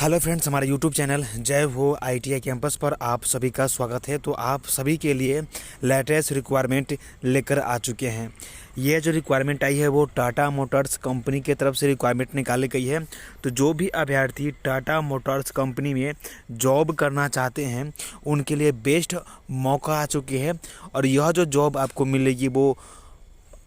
Hello friends, हमारे YouTube channel जय हो आईटीआई कैंपस पर आप सभी का स्वागत है। तो आप सभी के लिए लेटेस्ट रिक्वायरमेंट लेकर आ चुके हैं। ये जो रिक्वायरमेंट आई है वो टाटा मोटर्स कंपनी की तरफ से रिक्वायरमेंट निकाली गई है। तो जो भी अभ्यर्थी टाटा मोटर्स कंपनी में जॉब करना चाहते हैं उनके लिए बेस्ट मौका आ चुके हैं। और यह जो जॉब आपको मिलेगी वो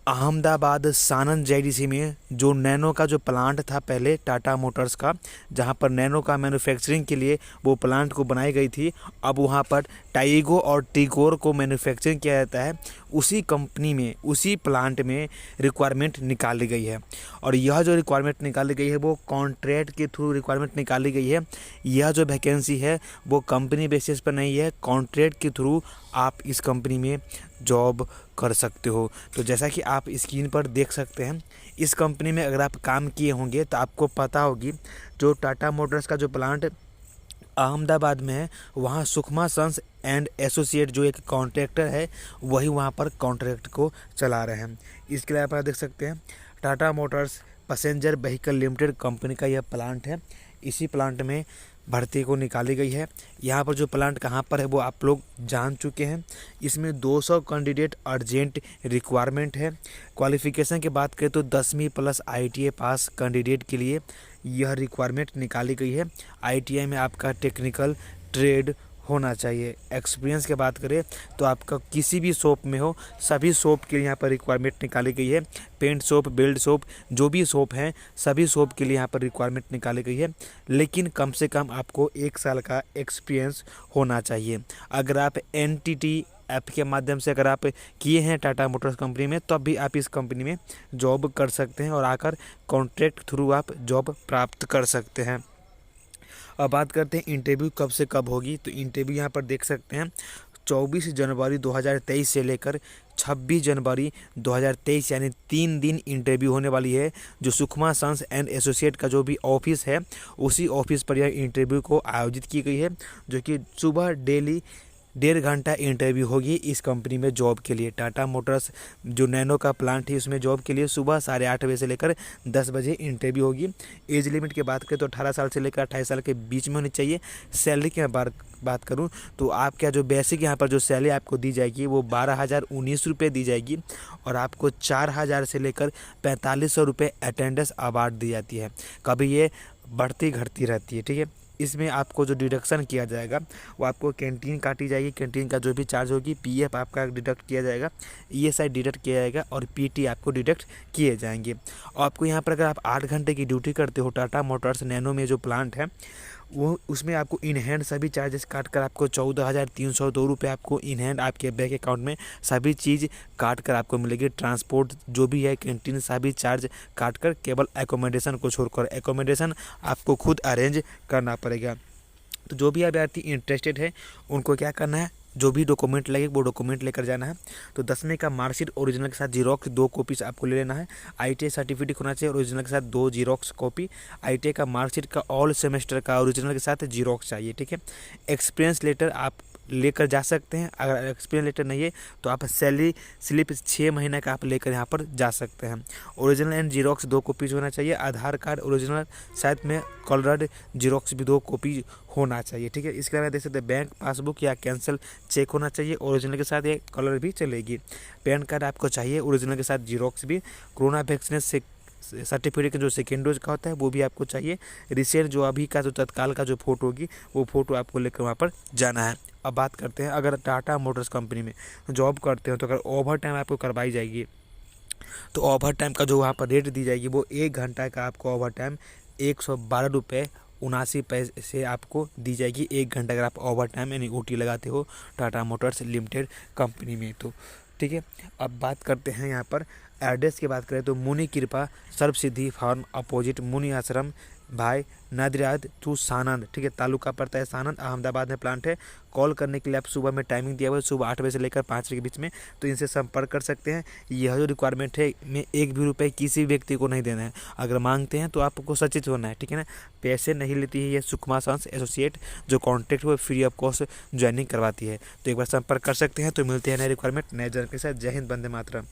अहमदाबाद सानंद जेडीसी में जो नैनो का जो प्लांट था पहले टाटा मोटर्स का, जहां पर नैनो का मैन्युफैक्चरिंग के लिए वो प्लांट को बनाई गई थी, अब वहां पर टाइगो और टिगोर को मैन्युफैक्चरिंग किया जाता है। उसी कंपनी में उसी प्लांट में रिक्वायरमेंट निकाली गई है। और यह जो रिक्वायरमेंट निकाली गई है वो कॉन्ट्रैक्ट के थ्रू रिक्वायरमेंट निकाली गई है। यह जो वैकेंसी है वो कंपनी बेसिस पर नहीं है, कॉन्ट्रैक्ट के थ्रू आप इस कंपनी में जॉब कर सकते हो। तो जैसा कि आप स्क्रीन पर देख सकते हैं, इस कंपनी में अगर आप काम किए होंगे तो आपको पता होगी जो टाटा मोटर्स का जो प्लांट अहमदाबाद में है वहाँ सुखमा सन्स एंड एसोसिएट जो एक कॉन्ट्रैक्टर है वही वहाँ पर कॉन्ट्रैक्ट को चला रहे हैं। इसके लिए आप देख सकते हैं Tata Motors passenger vehicle limited company का यह प्लांट है। इसी प्लांट में भर्ती को निकाली गई है। यहाँ पर जो प्लांट कहाँ पर है वो आप लोग जान चुके हैं। इसमें 200 कैंडिडेट अर्जेंट रिक्वायरमेंट है। क्वालिफ़िकेशन की बात करें तो 10वीं प्लस आईटीआई पास कैंडिडेट के लिए यह रिक्वायरमेंट निकाली गई है। आईटीआई में आपका टेक्निकल ट्रेड होना चाहिए। एक्सपीरियंस की बात करें तो आपका किसी भी शॉप में हो, सभी शॉप के लिए यहाँ पर रिक्वायरमेंट निकाली गई है। पेंट शॉप, बिल्ड शॉप, जो भी शॉप हैं सभी शॉप के लिए यहाँ पर रिक्वायरमेंट निकाली गई है। लेकिन कम से कम आपको 1 साल का एक्सपीरियंस होना चाहिए। अगर आप एनटीटी ऐप के माध्यम से अगर आप किए हैं टाटा मोटर्स कंपनी में तब भी आप इस कंपनी में जॉब कर सकते हैं और आकर कॉन्ट्रैक्ट थ्रू आप जॉब प्राप्त कर सकते हैं। अब बात करते हैं इंटरव्यू कब से कब होगी। तो इंटरव्यू यहाँ पर देख सकते हैं 24 जनवरी 2023 से लेकर 26 जनवरी 2023 यानी 3 दिन इंटरव्यू होने वाली है। जो सुखमा सन्स एंड एसोसिएट का जो भी ऑफिस है उसी ऑफिस पर यह इंटरव्यू को आयोजित की गई है, जो कि सुबह डेली 1.5 घंटा इंटरव्यू होगी इस कंपनी में जॉब के लिए। टाटा मोटर्स जो नैनो का प्लांट है उसमें जॉब के लिए सुबह 8:30 बजे से लेकर 10 बजे इंटरव्यू होगी। एज लिमिट की बात करें तो 18 साल से लेकर 28 साल के बीच में होनी चाहिए। सैलरी की बात करूं तो आपका जो बेसिक यहाँ पर जो सैलरी आपको दी जाएगी वो 12,019 रुपये दी जाएगी और आपको 4,000 से लेकर 4,500 रुपये अटेंडेंस अवार्ड दी जाती है। कभी ये बढ़ती घटती रहती है, ठीक है। इसमें आपको जो डिडक्शन किया जाएगा वो आपको कैंटीन काटी जाएगी, कैंटीन का जो भी चार्ज होगी, पीएफ आपका डिडक्ट किया जाएगा, ईएसआई डिडक्ट किया जाएगा और पीटी आपको डिडक्ट किए जाएंगे। और आपको यहाँ पर अगर आप 8 घंटे की ड्यूटी करते हो टाटा मोटर्स नैनो में जो प्लांट है वो उसमें आपको इन हैंड सभी चार्जेस काट कर आपको 14,302 रुपये आपको इन हैंड आपके बैंक अकाउंट में सभी चीज़ काट कर आपको मिलेगी। ट्रांसपोर्ट जो भी है, कैंटीन, सभी चार्ज काट कर केवल एकोमोडेशन को छोड़कर, एकोमोडेशन आपको खुद अरेंज करना पड़ेगा। तो जो भी अभ्यर्थी इंटरेस्टेड है उनको क्या करना है, जो भी डॉक्यूमेंट लगे वो डॉक्यूमेंट लेकर जाना है। तो 10वीं का मार्कशीट ओरिजिनल के साथ जीरोक्स 2 कॉपीज आपको ले लेना है। आईटीआई सर्टिफिकेट होना चाहिए ओरिजिनल के साथ 2 जीरोक्स कॉपी। आईटीआई का मार्कशीट का ऑल सेमेस्टर का ओरिजिनल के साथ जीरोक्स चाहिए, ठीक है। एक्सपीरियंस लेटर आप लेकर जा सकते हैं। अगर एक्सपीरियंस लेटर नहीं है तो आप सैलरी स्लिप 6 महीने का आप लेकर यहाँ पर जा सकते हैं। ओरिजिनल एंड जीरोक्स 2 कॉपीज होना चाहिए। आधार कार्ड ओरिजिनल साथ में कलर्ड जीरोक्स भी 2 कॉपी होना चाहिए, ठीक है। इसके अलावा देख सकते हैं बैंक पासबुक या कैंसिल चेक होना चाहिए ओरिजिनल के साथ, ये कलर भी चलेगी। पैन कार्ड आपको चाहिए ओरिजिनल के साथ जीरोक्स भी। कोरोना वैक्सीन से सर्टिफिकेट जो सेकेंड डोज का होता है वो भी आपको चाहिए। रिसेंट जो अभी का जो तत्काल का जो फोटो होगी वो फोटो आपको लेकर वहाँ पर जाना है। अब बात करते हैं अगर टाटा मोटर्स कंपनी में जॉब करते हो तो अगर ओवर टाइम आपको करवाई जाएगी तो ओवर टाइम का जो वहाँ पर रेट दी जाएगी वो 1 घंटा का आपको ओवर टाइम 112 रुपये 79 पैसे आपको दी जाएगी 1 घंटा अगर आप ओवर टाइम यानी ओटी लगाते हो टाटा मोटर्स लिमिटेड कंपनी में, तो ठीक है। अब बात करते हैं यहाँ पर एड्रेस की बात करें तो मुनि कृपा सर्व सिद्धि फार्म अपोजिट मुनि आश्रम भाई नादिराद टू सानंद, ठीक है। तालुका पड़ता है सानंद, अहमदाबाद में प्लांट है। कॉल करने के लिए आप सुबह में टाइमिंग दिया हुआ है सुबह 8 बजे से लेकर 5 बजे के बीच में, तो इनसे संपर्क कर सकते हैं। यह जो रिक्वायरमेंट है में 1 भी रुपये किसी व्यक्ति को नहीं देना है। अगर मांगते हैं तो आपको सचेत होना है, ठीक है ना। पैसे नहीं लेती है ये सुखमा सन्स एसोसिएट, जो कॉन्ट्रैक्ट वो फ्री ऑफ कॉस्ट ज्वाइनिंग करवाती है। तो एक बार संपर्क कर सकते हैं। तो मिलते हैं नए रिक्वायरमेंट नए जानकारी के साथ। जय हिंद, वंदे मातरम।